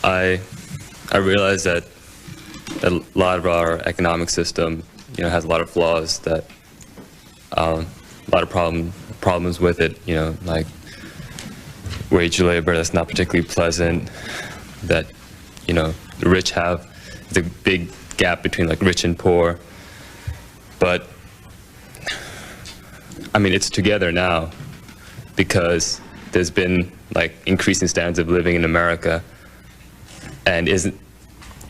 I realize that a lot of our economic system, has a lot of flaws, that a lot of problems with it, like wage labor that's not particularly pleasant, that, the rich have the big gap between like rich and poor. But I mean, it's together now because there's been like increasing standards of living in America, and isn't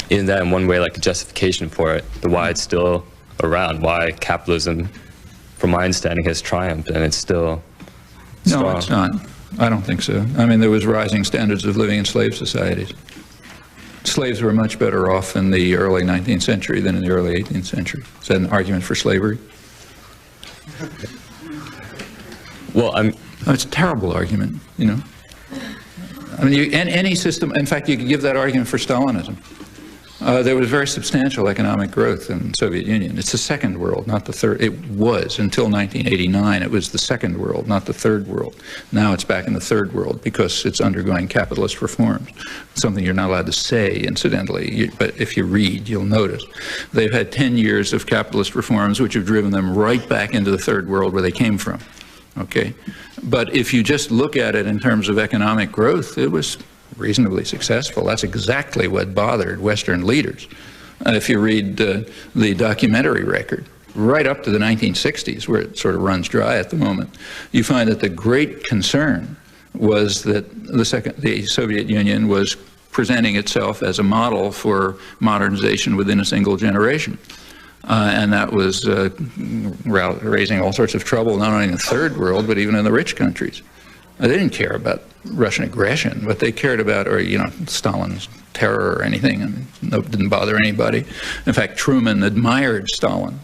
that in one way like a justification for it, the why it's still around, why capitalism, from my understanding, has triumphed and it's still strong? No, it's not. I don't think so. I mean, there was rising standards of living in slave societies. Slaves were much better off in the early 19th century than in the early 18th century. Is that an argument for slavery? Well, it's a terrible argument, I mean, any system, in fact, you could give that argument for Stalinism. There was very substantial economic growth in the Soviet Union. It's the second world, not the third. It was, until 1989, it was the second world, not the third world. Now it's back in the third world because it's undergoing capitalist reforms, something you're not allowed to say, incidentally, but if you read, you'll notice. They've had 10 years of capitalist reforms which have driven them right back into the third world where they came from. Okay, but if you just look at it in terms of economic growth, it was reasonably successful. That's exactly what bothered Western leaders. If you read the documentary record, right up to the 1960s, where it sort of runs dry at the moment, you find that the great concern was that the Soviet Union was presenting itself as a model for modernization within a single generation. And that was raising all sorts of trouble, not only in the third world, but even in the rich countries. They didn't care about Russian aggression, but they cared about, Stalin's terror or anything, and it didn't bother anybody. In fact, Truman admired Stalin,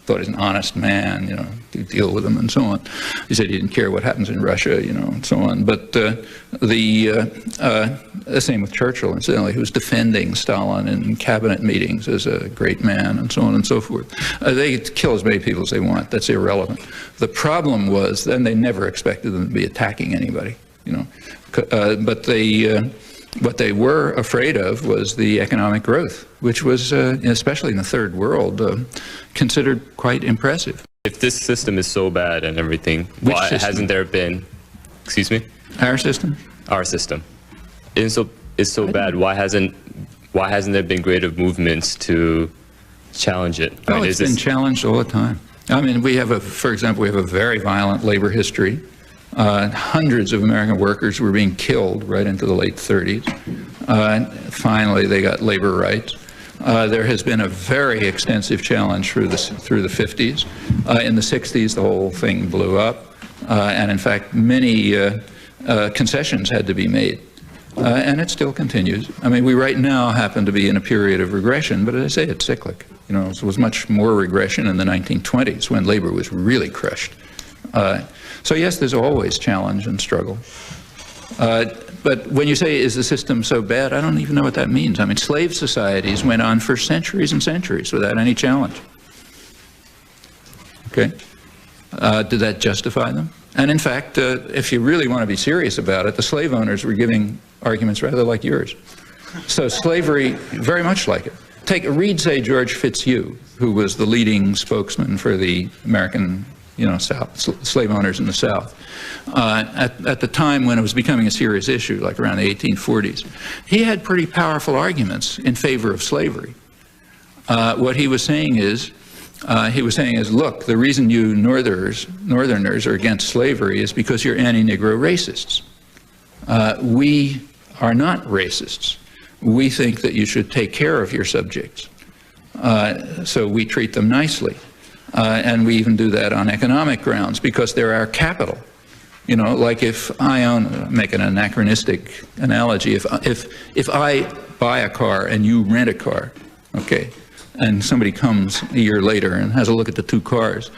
thought he's an honest man, to deal with him and so on. He said he didn't care what happens in Russia, and so on. But the same with Churchill, incidentally, who was defending Stalin in cabinet meetings as a great man and so on and so forth. They kill as many people as they want. That's irrelevant. The problem was then they never expected them to be attacking anybody, but what they were afraid of was the economic growth, which was, especially in the third world, considered quite impressive. If this system is so bad and everything, why hasn't there been, excuse me? Our system? Our system. It's so bad. Why hasn't there been greater movements to challenge it? Oh, it's been challenged all the time. I mean, for example, we have a very violent labor history. Hundreds of American workers were being killed right into the late 30s. Finally, they got labor rights. There has been a very extensive challenge through the 50s. In the 60s, the whole thing blew up. And in fact, many concessions had to be made. And it still continues. I mean, we right now happen to be in a period of regression, but as I say, it's cyclic. There was much more regression in the 1920s when labor was really crushed. So yes, there's always challenge and struggle. But when you say, is the system so bad, I don't even know what that means. I mean, slave societies went on for centuries and centuries without any challenge. Okay? Did that justify them? And in fact, if you really want to be serious about it, the slave owners were giving arguments rather like yours. So slavery, very much like it. Read, say, George Fitzhugh, who was the leading spokesman for the American slave owners in the South. At the time when it was becoming a serious issue, like around the 1840s, he had pretty powerful arguments in favor of slavery. What he was saying is, look, the reason you Northerners are against slavery is because you're anti-Negro racists. We are not racists. We think that you should take care of your subjects. So we treat them nicely. And we even do that on economic grounds because they're our capital. Like if I make an anachronistic analogy, if I buy a car and you rent a car, okay, and somebody comes a year later and has a look at the two cars,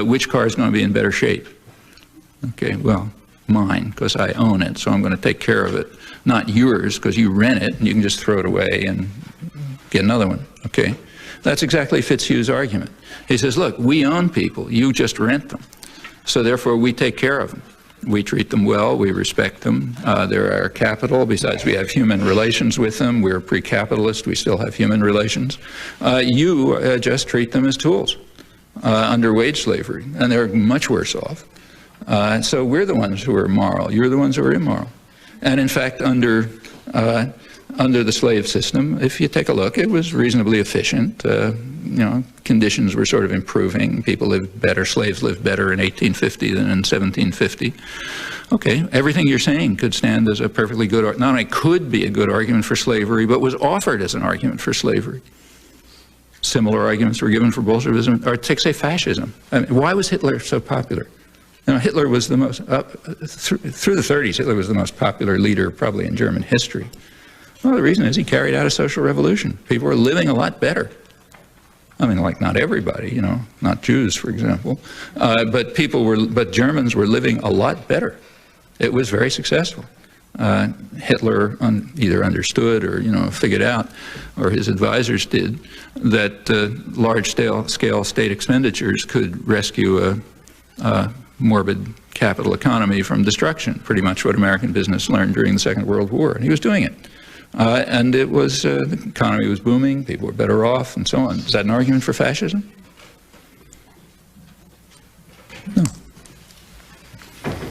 which car is going to be in better shape? Okay, well, mine, because I own it, so I'm going to take care of it. Not yours, because you rent it and you can just throw it away and get another one, okay? That's exactly Fitzhugh's argument. He says, look, we own people, you just rent them. So therefore we take care of them. We treat them well, we respect them. They're our capital. Besides, we have human relations with them. We're pre-capitalist, we still have human relations. You just treat them as tools under wage slavery, and they're much worse off. So we're the ones who are moral. You're the ones who are immoral. And in fact, under the slave system, if you take a look, it was reasonably efficient. You know, conditions were sort of improving. People lived better. Slaves lived better in 1850 than in 1750. Okay, everything you're saying could stand as a perfectly good, not only could be a good argument for slavery, but was offered as an argument for slavery. Similar arguments were given for Bolshevism, or take, say, fascism. I mean, why was Hitler so popular? You know, Hitler was the most, through the 30s, Hitler was the most popular leader probably in German history. Well, the reason is he carried out a social revolution. People were living a lot better. I mean, like not everybody, you know, not Jews, for example, but Germans were living a lot better. It was very successful. Hitler either understood or, you know, figured out, or his advisors did, that large-scale state expenditures could rescue a morbid capital economy from destruction, pretty much what American business learned during the Second World War, and he was doing it. And it was, the economy was booming, people were better off, and so on. Is that an argument for fascism? No.